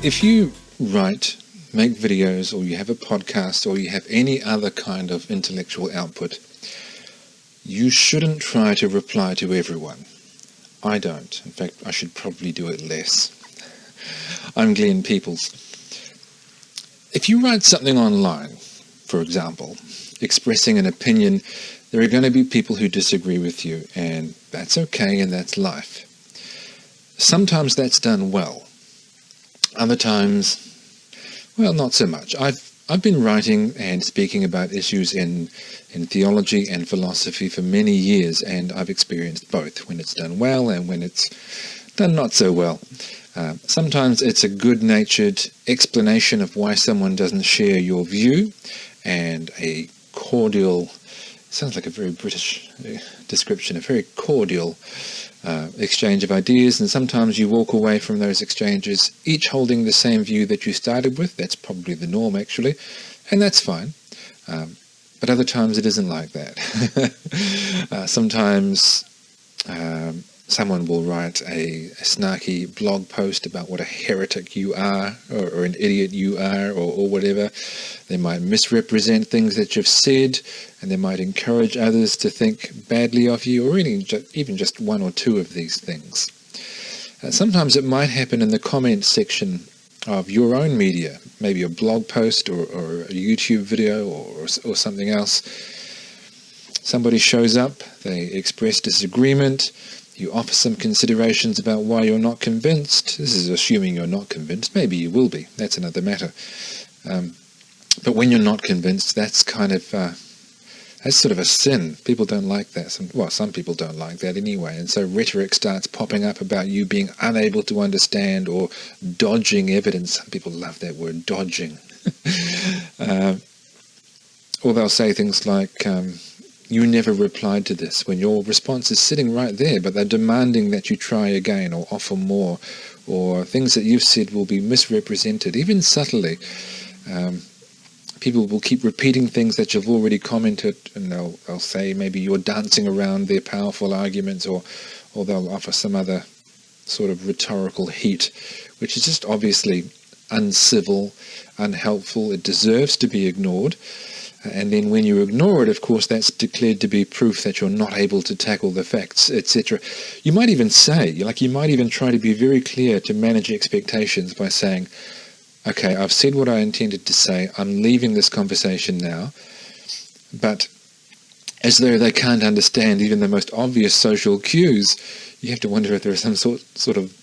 If you write, make videos, or you have a podcast, or you have any other kind of intellectual output, you shouldn't try to reply to everyone. I don't. In fact, I should probably do it less. I'm Glenn Peoples. If you write something online, for example, expressing an opinion, there are going to be people who disagree with you, and that's okay, and that's life. Sometimes that's done well. Other times, well, not so much. I've been writing and speaking about issues in theology and philosophy for many years, and I've experienced both, when it's done well and when it's done not so well. Sometimes it's a good-natured explanation of why someone doesn't share your view, and a cordial, sounds like a very British description, a very cordial exchange of ideas, and sometimes you walk away from those exchanges each holding the same view that you started with. That's probably the norm, actually, and that's fine. But other times it isn't like that. Sometimes someone will write a snarky blog post about what a heretic you are, or an idiot you are, or whatever. They might misrepresent things that you've said, and they might encourage others to think badly of you, or even just one or two of these things. Sometimes it might happen in the comments section of your own media, maybe a blog post or a YouTube video or something else. Somebody shows up, they express disagreement, you offer some considerations about why you're not convinced. This is assuming you're not convinced. Maybe you will be. That's another matter. But when you're not convinced, that's kind of that's sort of a sin. People don't like that. Some people don't like that anyway. And so rhetoric starts popping up about you being unable to understand or dodging evidence. Some people love that word, dodging. Or they'll say things like, you never replied to this, when your response is sitting right there, but they're demanding that you try again or offer more, or things that you've said will be misrepresented, even subtly. People will keep repeating things that you've already commented, and they'll say maybe you're dancing around their powerful arguments, or they'll offer some other sort of rhetorical heat, which is just obviously uncivil, unhelpful. It deserves to be ignored. And then when you ignore it, of course, that's declared to be proof that you're not able to tackle the facts, etc. You might even say, you might even try to be very clear to manage expectations by saying, okay, I've said what I intended to say, I'm leaving this conversation now, but as though they can't understand even the most obvious social cues, you have to wonder if there is some sort of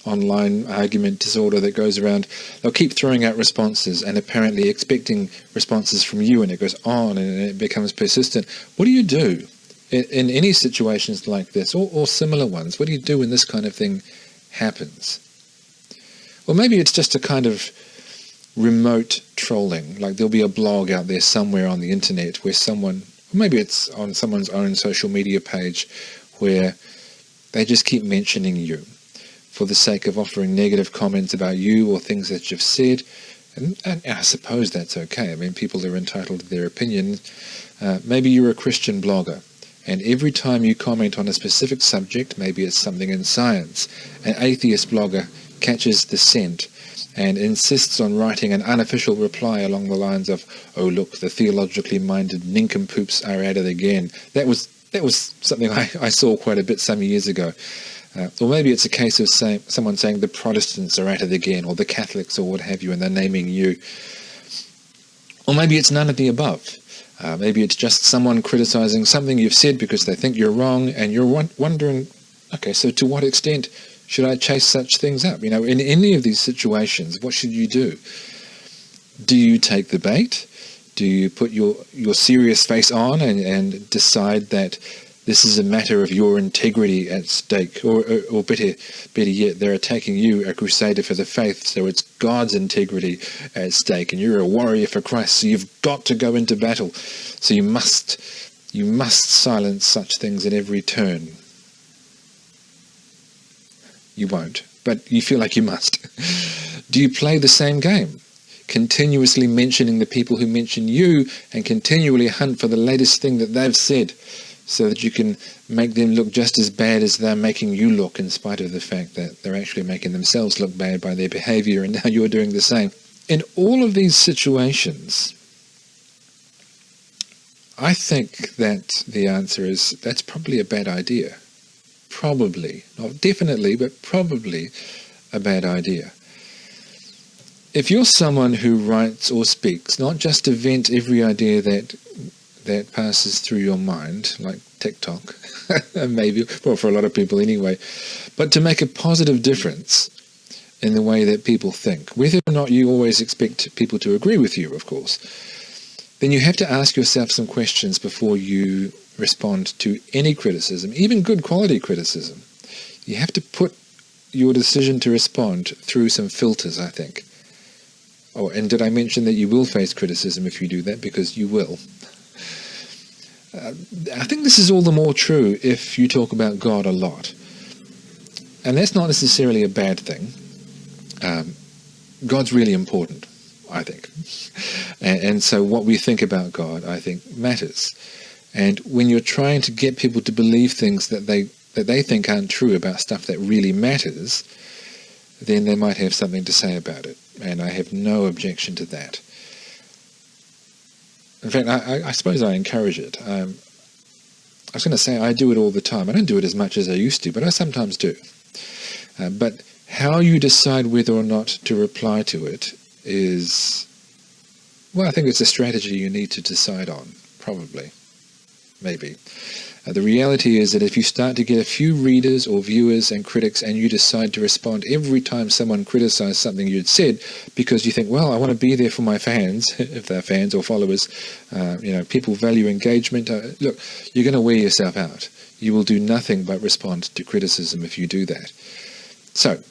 online argument disorder that goes around. They'll keep throwing out responses and apparently expecting responses from you, and it goes on and it becomes persistent. What do you do in any situations like this, or similar ones? What do you do when this kind of thing happens? Well, maybe it's just a kind of remote trolling, like there'll be a blog out there somewhere on the internet where maybe it's on someone's own social media page, where they just keep mentioning you for the sake of offering negative comments about you or things that you've said. And I suppose that's okay. I mean, people are entitled to their opinion. Maybe you're a Christian blogger, and every time you comment on a specific subject, maybe it's something in science, an atheist blogger catches the scent and insists on writing an unofficial reply along the lines of, oh look, the theologically minded nincompoops are at it again. That was something I saw quite a bit some years ago. Or maybe it's a case of someone saying the Protestants are at it again, or the Catholics, or what have you, and they're naming you. Or maybe it's none of the above. Maybe it's just someone criticizing something you've said because they think you're wrong, and you're wondering, okay, so to what extent should I chase such things up? In any of these situations, what should you do? Do you take the bait? Do you put your serious face on and decide that this is a matter of your integrity at stake, or better yet, they're attacking you, a crusader for the faith, so it's God's integrity at stake, and you're a warrior for Christ, so you've got to go into battle, so you must silence such things at every turn. You won't, but you feel like you must. Do you play the same game, continuously mentioning the people who mention you, and continually hunt for the latest thing that they've said so that you can make them look just as bad as they're making you look, in spite of the fact that they're actually making themselves look bad by their behavior, and now you're doing the same. In all of these situations, I think that the answer is that's probably a bad idea. Probably. Not definitely, but probably a bad idea. If you're someone who writes or speaks, not just to vent every idea that passes through your mind, like TikTok, maybe, well, for a lot of people anyway, but to make a positive difference in the way that people think, whether or not you always expect people to agree with you, of course, then you have to ask yourself some questions before you respond to any criticism, even good quality criticism. You have to put your decision to respond through some filters, I think. Oh, and did I mention that you will face criticism if you do that? Because you will. I think this is all the more true if you talk about God a lot. And that's not necessarily a bad thing. God's really important, I think. And so what we think about God, I think, matters. And when you're trying to get people to believe things that they think aren't true about stuff that really matters, then they might have something to say about it. And I have no objection to that. In fact, I suppose I encourage it. I was going to say I do it all the time. I don't do it as much as I used to, but I sometimes do. But how you decide whether or not to reply to it is, well, I think it's a strategy you need to decide on, probably, maybe. The reality is that if you start to get a few readers or viewers and critics and you decide to respond every time someone criticizes something you'd said because you think, well, I want to be there for my fans, if they're fans or followers, people value engagement. Look, you're going to wear yourself out. You will do nothing but respond to criticism if you do that. So,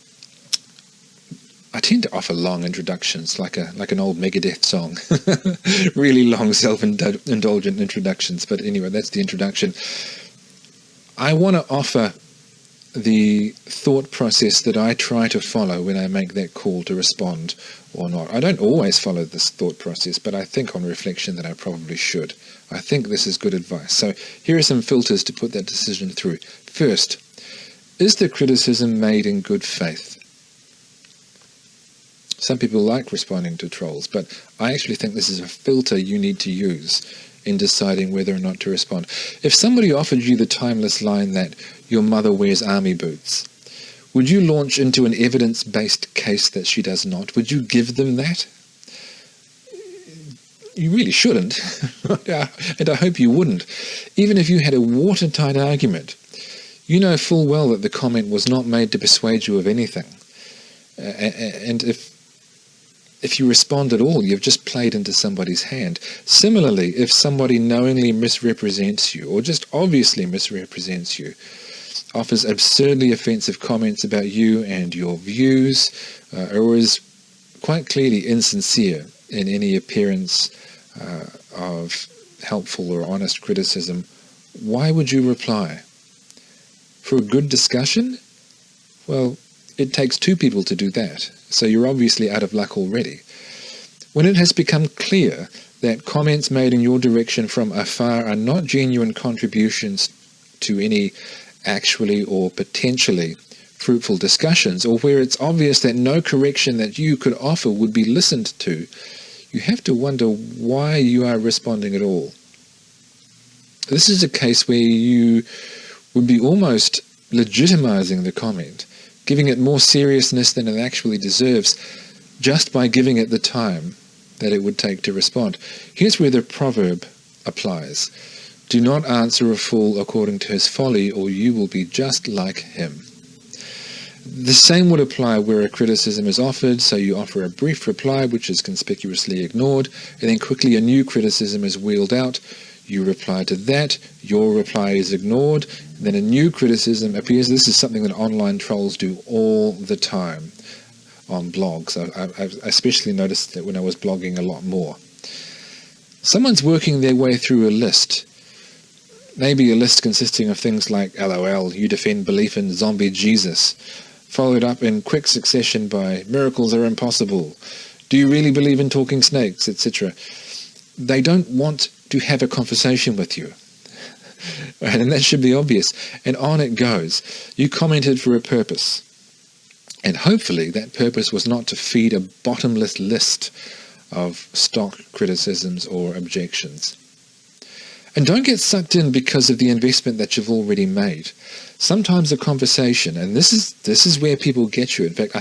I tend to offer long introductions, like an old Megadeth song. Really long, self-indulgent introductions. But anyway, that's the introduction. I want to offer the thought process that I try to follow when I make that call to respond or not. I don't always follow this thought process, but I think on reflection that I probably should. I think this is good advice. So here are some filters to put that decision through. First, is the criticism made in good faith? Some people like responding to trolls, but I actually think this is a filter you need to use in deciding whether or not to respond. If somebody offered you the timeless line that your mother wears army boots, would you launch into an evidence-based case that she does not? Would you give them that? You really shouldn't, and I hope you wouldn't. Even if you had a watertight argument, you know full well that the comment was not made to persuade you of anything. And if you respond at all, you've just played into somebody's hand. Similarly, if somebody knowingly misrepresents you, or just obviously misrepresents you, offers absurdly offensive comments about you and your views, or is quite clearly insincere in any appearance of helpful or honest criticism, why would you reply? For a good discussion? Well, it takes two people to do that, so you're obviously out of luck already. When it has become clear that comments made in your direction from afar are not genuine contributions to any actually or potentially fruitful discussions, or where it's obvious that no correction that you could offer would be listened to, you have to wonder why you are responding at all. This is a case where you would be almost legitimizing the comment, giving it more seriousness than it actually deserves, just by giving it the time that it would take to respond. Here's where the proverb applies. Do not answer a fool according to his folly, or you will be just like him. The same would apply where a criticism is offered, so you offer a brief reply which is conspicuously ignored, and then quickly a new criticism is wheeled out. You reply to that, your reply is ignored, then a new criticism appears. This is something that online trolls do all the time on blogs. I've especially noticed that when I was blogging a lot more. Someone's working their way through a list. Maybe a list consisting of things like, LOL, you defend belief in zombie Jesus, followed up in quick succession by, miracles are impossible, do you really believe in talking snakes, etc. They don't want to have a conversation with you. And that should be obvious. And on it goes. You commented for a purpose. And hopefully that purpose was not to feed a bottomless list of stock criticisms or objections. And don't get sucked in because of the investment that you've already made. Sometimes a conversation, and this is where people get you. In fact, I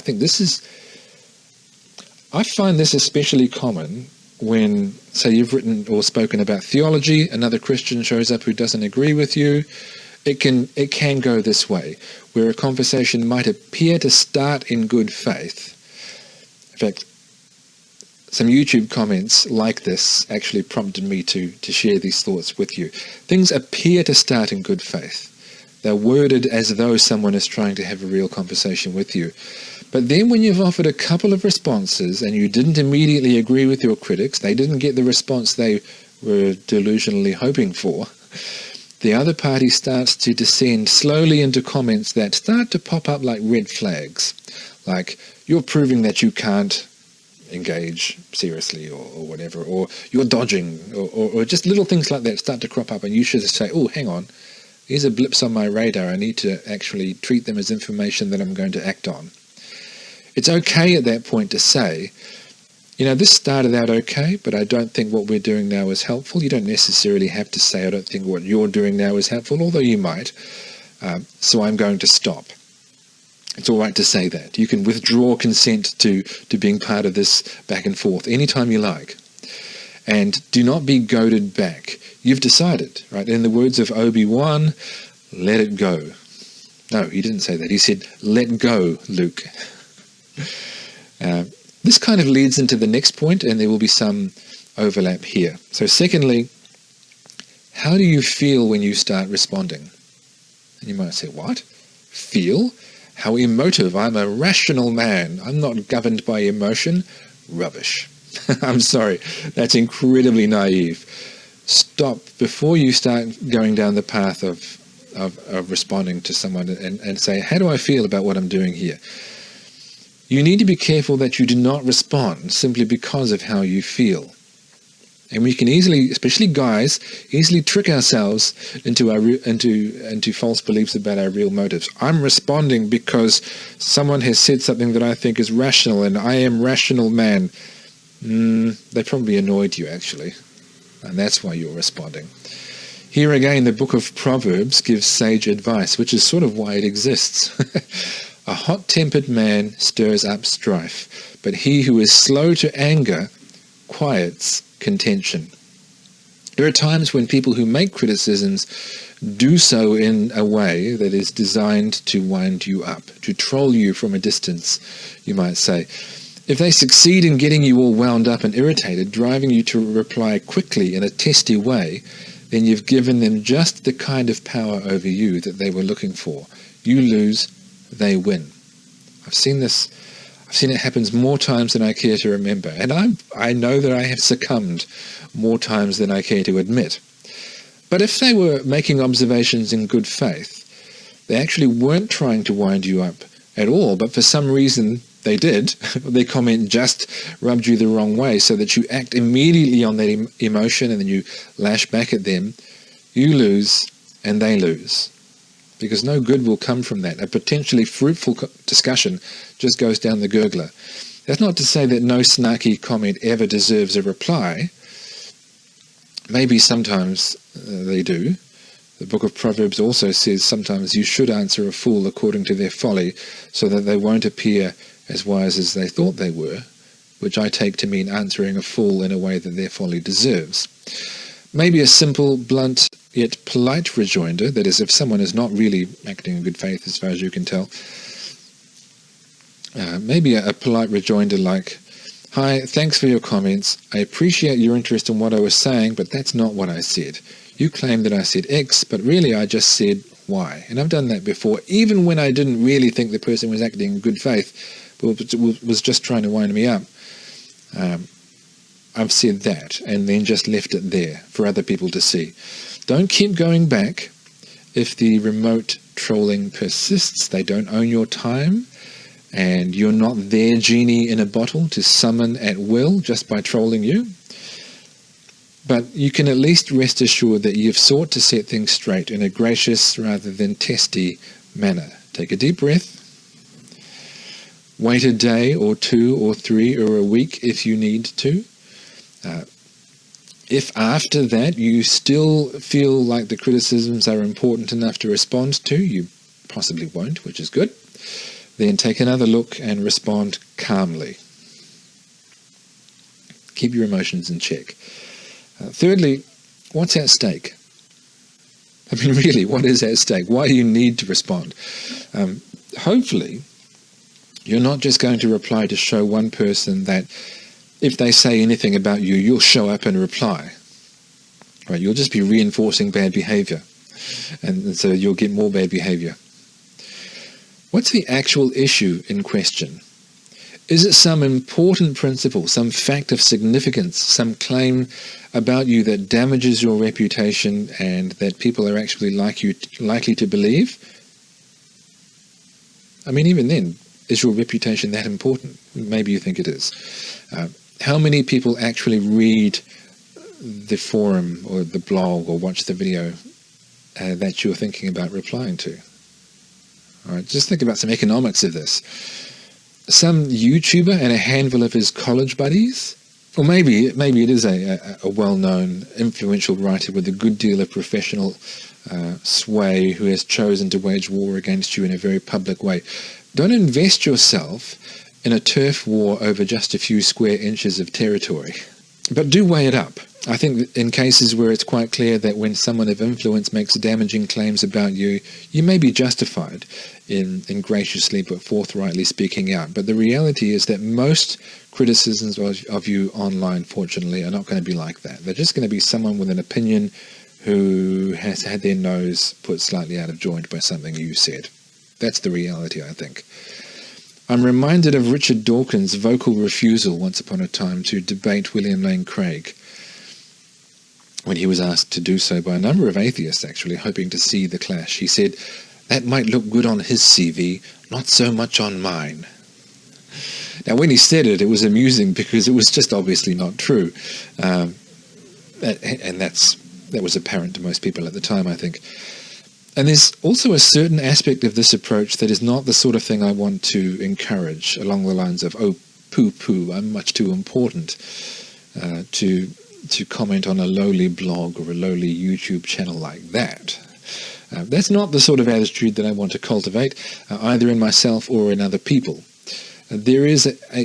find this especially common when, say, you've written or spoken about theology, another Christian shows up who doesn't agree with you. It can go this way, where a conversation might appear to start in good faith. In fact, some YouTube comments like this actually prompted me to share these thoughts with you. Things appear to start in good faith. They're worded as though someone is trying to have a real conversation with you. But then when you've offered a couple of responses and you didn't immediately agree with your critics, they didn't get the response they were delusionally hoping for, the other party starts to descend slowly into comments that start to pop up like red flags. Like, you're proving that you can't engage seriously or whatever, or you're dodging, or just little things like that start to crop up, and you should say, oh, hang on, these are blips on my radar. I need to actually treat them as information that I'm going to act on. It's okay at that point to say, this started out okay, but I don't think what we're doing now is helpful. You don't necessarily have to say, I don't think what you're doing now is helpful, although you might. So I'm going to stop. It's all right to say that. You can withdraw consent to being part of this back and forth anytime you like. And do not be goaded back. You've decided, right? In the words of Obi-Wan, let it go. No, he didn't say that. He said, let go, Luke. This kind of leads into the next point, and there will be some overlap here. So secondly, how do you feel when you start responding? And you might say, what? Feel? How emotive. I'm a rational man. I'm not governed by emotion. Rubbish. I'm sorry. That's incredibly naive. Stop before you start going down the path of responding to someone and say, how do I feel about what I'm doing here? You need to be careful that you do not respond simply because of how you feel. And we can easily, especially guys, easily trick ourselves into false beliefs about our real motives. I'm responding because someone has said something that I think is rational, and I am rational man. They probably annoyed you, actually, and that's why you're responding. Here again, the book of Proverbs gives sage advice, which is sort of why it exists. A hot-tempered man stirs up strife, but he who is slow to anger quiets contention. There are times when people who make criticisms do so in a way that is designed to wind you up, to troll you from a distance, you might say. If they succeed in getting you all wound up and irritated, driving you to reply quickly in a testy way, then you've given them just the kind of power over you that they were looking for. You lose, they win. I've seen it happens more times than I care to remember, and I know that I have succumbed more times than I care to admit. But if they were making observations in good faith, they actually weren't trying to wind you up at all, but for some reason they did. Their comment just rubbed you the wrong way, so that you act immediately on that emotion and then you lash back at them. You lose and they lose, because no good will come from that. A potentially fruitful discussion just goes down the gurgler. That's not to say that no snarky comment ever deserves a reply. Maybe sometimes they do. The book of Proverbs also says sometimes you should answer a fool according to their folly, so that they won't appear as wise as they thought they were, which I take to mean answering a fool in a way that their folly deserves. Maybe a simple, blunt, yet polite rejoinder, that is, if someone is not really acting in good faith as far as you can tell, maybe a polite rejoinder like, "Hi, thanks for your comments. I appreciate your interest in what I was saying, but that's not what I said. You claim that I said X, but really I just said Y." And I've done that before, even when I didn't really think the person was acting in good faith, but was just trying to wind me up. I've said that, and then just left it there for other people to see. Don't keep going back if the remote trolling persists. They don't own your time, and you're not their genie in a bottle to summon at will just by trolling you. But you can at least rest assured that you've sought to set things straight in a gracious rather than testy manner. Take a deep breath. Wait a day or 2 or 3 or a week if you need to. If after that you still feel like the criticisms are important enough to respond to, you possibly won't, which is good, then take another look and respond calmly. Keep your emotions in check. Thirdly, what's at stake? I mean, really, what is at stake? Why do you need to respond? Hopefully, you're not just going to reply to show one person that if they say anything about you, you'll show up and reply. Right? You'll just be reinforcing bad behavior. And so you'll get more bad behavior. What's the actual issue in question? Is it some important principle, some fact of significance, some claim about you that damages your reputation and that people are actually likely to believe? I mean, even then, is your reputation that important? Maybe you think it is. How many people actually read the forum or the blog or watch the video that you're thinking about replying to? All right, just think about some economics of this. Some YouTuber and a handful of his college buddies, or maybe it is a well-known, influential writer with a good deal of professional sway who has chosen to wage war against you in a very public way. Don't invest yourself in a turf war over just a few square inches of territory. But do weigh it up. I think in cases where it's quite clear that when someone of influence makes damaging claims about you, you may be justified in graciously but forthrightly speaking out. But the reality is that most criticisms of you online, fortunately, are not going to be like that. They're just going to be someone with an opinion who has had their nose put slightly out of joint by something you said. That's the reality, I think. I'm reminded of Richard Dawkins' vocal refusal once upon a time to debate William Lane Craig, when he was asked to do so by a number of atheists, actually, hoping to see the clash. He said, "That might look good on his CV, not so much on mine." Now, when he said it, it was amusing because it was just obviously not true. And that was apparent to most people at the time, I think. And there's also a certain aspect of this approach that is not the sort of thing I want to encourage, along the lines of, oh, poo-poo, I'm much too important to comment on a lowly blog or a lowly YouTube channel like that. That's not the sort of attitude that I want to cultivate, either in myself or in other people. There is, I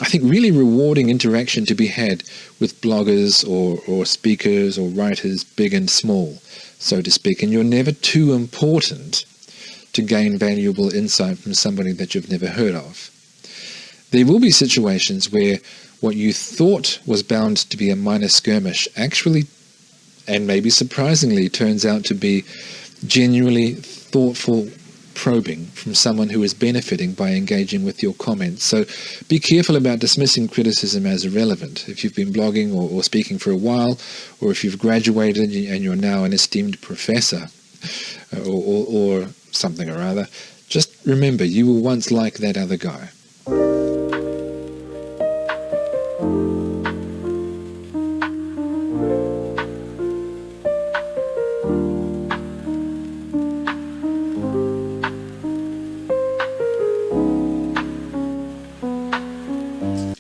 think, really rewarding interaction to be had with bloggers or speakers or writers, big and small, so to speak, and you're never too important to gain valuable insight from somebody that you've never heard of. There will be situations where what you thought was bound to be a minor skirmish actually, and maybe surprisingly, turns out to be genuinely thoughtful probing from someone who is benefiting by engaging with your comments. So be careful about dismissing criticism as irrelevant. If you've been blogging or speaking for a while, or if you've graduated and you're now an esteemed professor or something or other, just remember you were once like that other guy.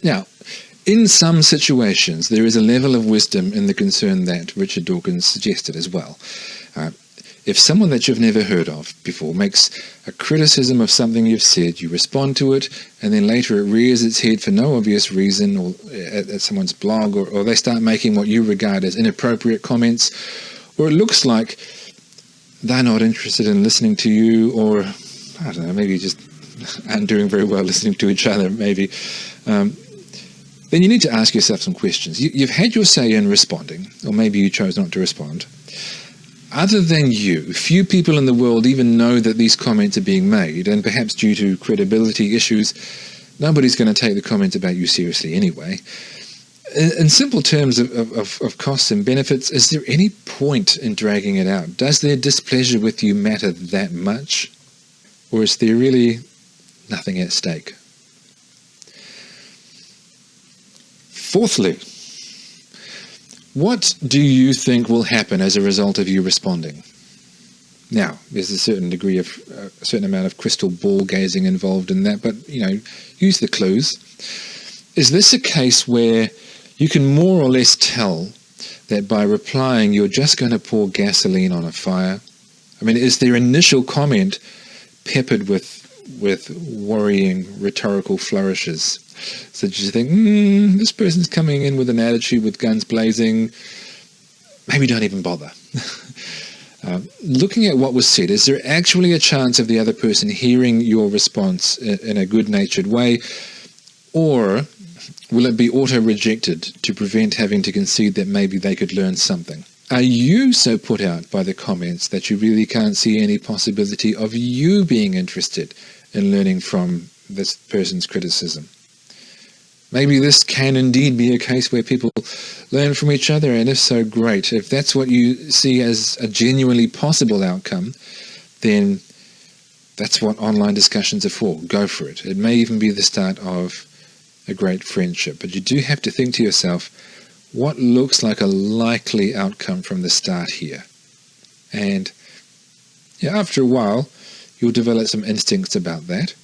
Now, in some situations, there is a level of wisdom in the concern that Richard Dawkins suggested as well. If someone that you've never heard of before makes a criticism of something you've said, you respond to it, and then later it rears its head for no obvious reason, or at someone's blog, or they start making what you regard as inappropriate comments, or it looks like they're not interested in listening to you, or, I don't know, maybe just aren't doing very well listening to each other, maybe, then you need to ask yourself some questions. You've had your say in responding, or maybe you chose not to respond. Other than you, few people in the world even know that these comments are being made, and perhaps due to credibility issues, nobody's going to take the comment about you seriously anyway. In simple terms of costs and benefits, is there any point in dragging it out? Does their displeasure with you matter that much? Or is there really nothing at stake? Fourthly, What do you think will happen as a result of you responding? Now, there's a certain degree of, a certain amount of crystal ball gazing involved in that, but, use the clues. Is this a case where you can more or less tell that by replying you're just going to pour gasoline on a fire? I mean, is their initial comment peppered with worrying rhetorical flourishes? So you think, this person's coming in with an attitude with guns blazing, maybe don't even bother. Looking at what was said, is there actually a chance of the other person hearing your response in a good-natured way, or will it be auto-rejected to prevent having to concede that maybe they could learn something? Are you so put out by the comments that you really can't see any possibility of you being interested in learning from this person's criticism? Maybe this can indeed be a case where people learn from each other, and if so, great. If that's what you see as a genuinely possible outcome, then that's what online discussions are for. Go for it. It may even be the start of a great friendship. But you do have to think to yourself, what looks like a likely outcome from the start here? And after a while, you'll develop some instincts about that.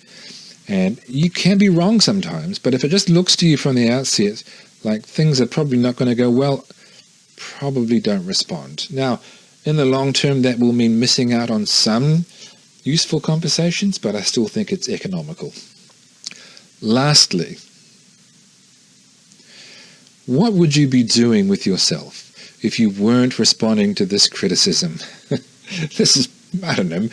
And you can be wrong sometimes, but if it just looks to you from the outset like things are probably not going to go well, probably don't respond. Now, in the long term, that will mean missing out on some useful conversations, but I still think it's economical. Lastly, what would you be doing with yourself if you weren't responding to this criticism? This is, I don't know,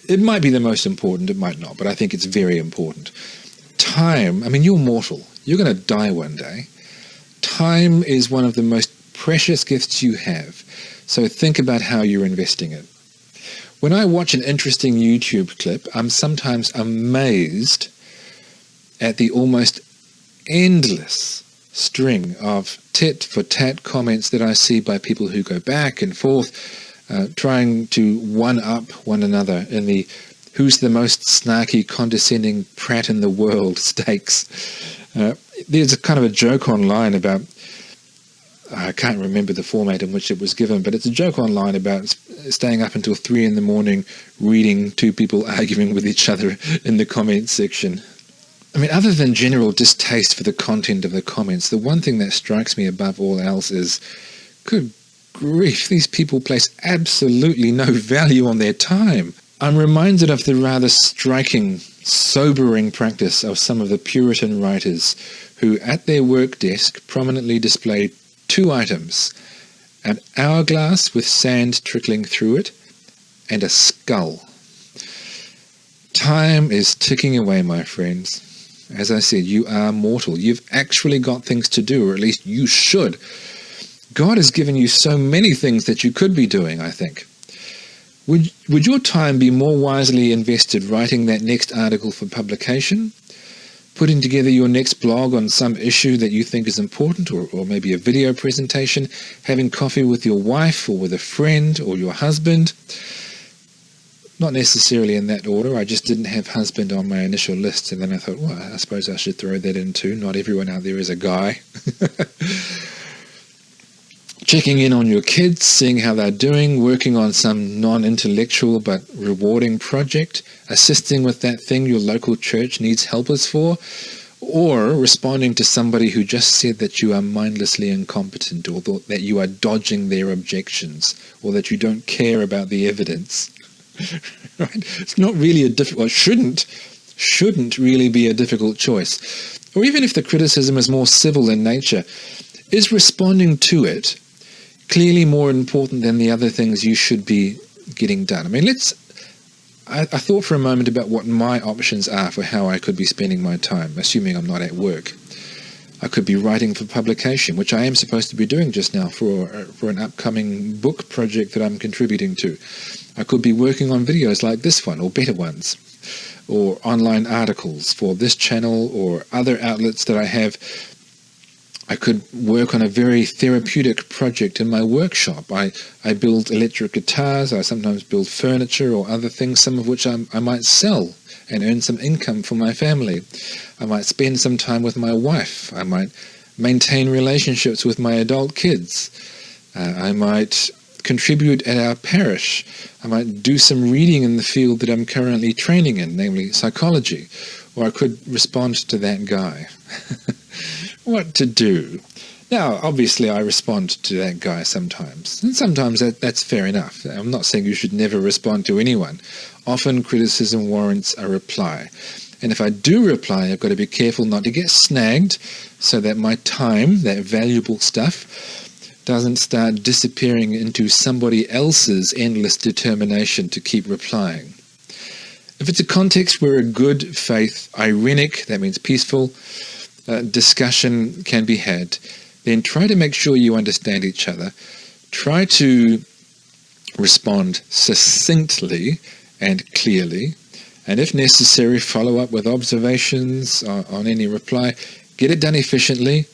it might be the most important, it might not, but I think it's very important. Time, I mean, you're mortal. You're going to die one day. Time is one of the most precious gifts you have, so think about how you're investing it. When I watch an interesting YouTube clip, I'm sometimes amazed at the almost endless string of tit-for-tat comments that I see by people who go back and forth, trying to one-up one another in the who's the most snarky, condescending prat in the world stakes. There's a kind of a joke online about, I can't remember the format in which it was given, but it's a joke online about staying up until 3 a.m. reading two people arguing with each other in the comments section. I mean, other than general distaste for the content of the comments, the one thing that strikes me above all else is, good grief, these people place absolutely no value on their time. I'm reminded of the rather striking, sobering practice of some of the Puritan writers who, at their work desk, prominently displayed 2 items: an hourglass with sand trickling through it, and a skull. Time is ticking away, my friends. As I said, you are mortal. You've actually got things to do, or at least you should. God has given you so many things that you could be doing, I think. Would your time be more wisely invested writing that next article for publication, putting together your next blog on some issue that you think is important, or maybe a video presentation, having coffee with your wife or with a friend or your husband? Not necessarily in that order. I just didn't have husband on my initial list, and then I thought, well, I suppose I should throw that in too. Not everyone out there is a guy. Checking in on your kids, seeing how they're doing, working on some non-intellectual but rewarding project, assisting with that thing your local church needs helpers for, or responding to somebody who just said that you are mindlessly incompetent, or that you are dodging their objections, or that you don't care about the evidence. Right? It's not really a difficult, shouldn't really be a difficult choice. Or even if the criticism is more civil in nature, is responding to it clearly more important than the other things you should be getting done? I mean, I thought for a moment about what my options are for how I could be spending my time, assuming I'm not at work. I could be writing for publication, which I am supposed to be doing just now for an upcoming book project that I'm contributing to. I could be working on videos like this one, or better ones, or online articles for this channel or other outlets that I have. I could work on a very therapeutic project in my workshop. I build electric guitars, I sometimes build furniture or other things, some of which I might sell and earn some income for my family. I might spend some time with my wife. I might maintain relationships with my adult kids. I might contribute at our parish. I might do some reading in the field that I'm currently training in, namely psychology. Or I could respond to that guy. What to do? Now, obviously, I respond to that guy sometimes. And sometimes that's fair enough. I'm not saying you should never respond to anyone. Often criticism warrants a reply. And if I do reply, I've got to be careful not to get snagged so that my time, that valuable stuff, doesn't start disappearing into somebody else's endless determination to keep replying. If it's a context where a good faith, irenic, that means peaceful, discussion can be had, then try to make sure you understand each other. Try to respond succinctly and clearly, and if necessary, follow up with observations on any reply. Get it done efficiently,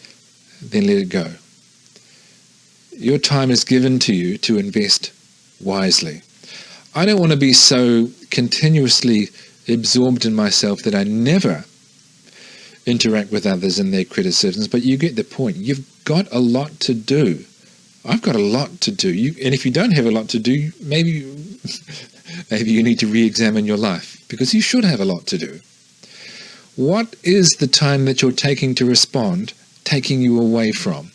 then let it go. Your time is given to you to invest wisely. I don't want to be so continuously absorbed in myself that I never interact with others and their criticisms, but you get the point. You've got a lot to do. I've got a lot to do. And if you don't have a lot to do, maybe you need to re-examine your life, because you should have a lot to do. What is the time that you're taking to respond taking you away from?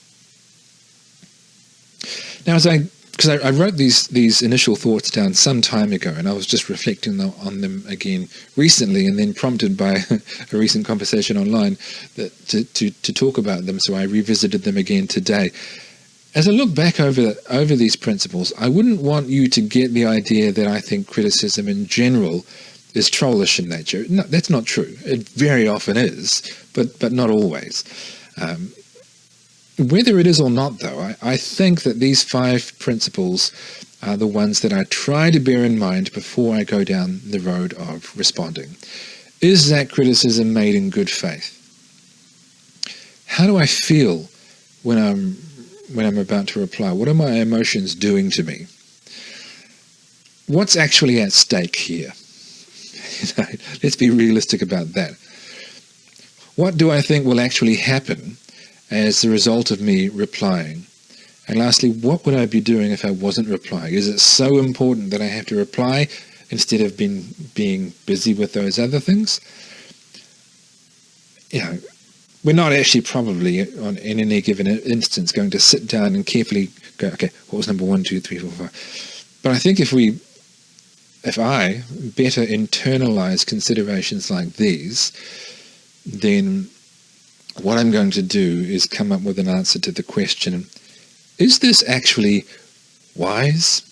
Now, because I wrote these initial thoughts down some time ago, and I was just reflecting on them again recently, and then prompted by a recent conversation online to talk about them, so I revisited them again today. As I look back over these principles, I wouldn't want you to get the idea that I think criticism in general is trollish in nature. No, that's not true. It very often is, but not always. Whether it is or not, though, I think that these 5 principles are the ones that I try to bear in mind before I go down the road of responding. Is that criticism made in good faith? How do I feel when I'm about to reply? What are my emotions doing to me? What's actually at stake here? Let's be realistic about that. What do I think will actually happen as the result of me replying? And lastly, what would I be doing if I wasn't replying? Is it so important that I have to reply instead of being busy with those other things? We're not actually probably in any given instance going to sit down and carefully go, okay, what was number 1, 2, 3, 4, 5? But I think if I better internalize considerations like these, then what I'm going to do is come up with an answer to the question, is this actually wise?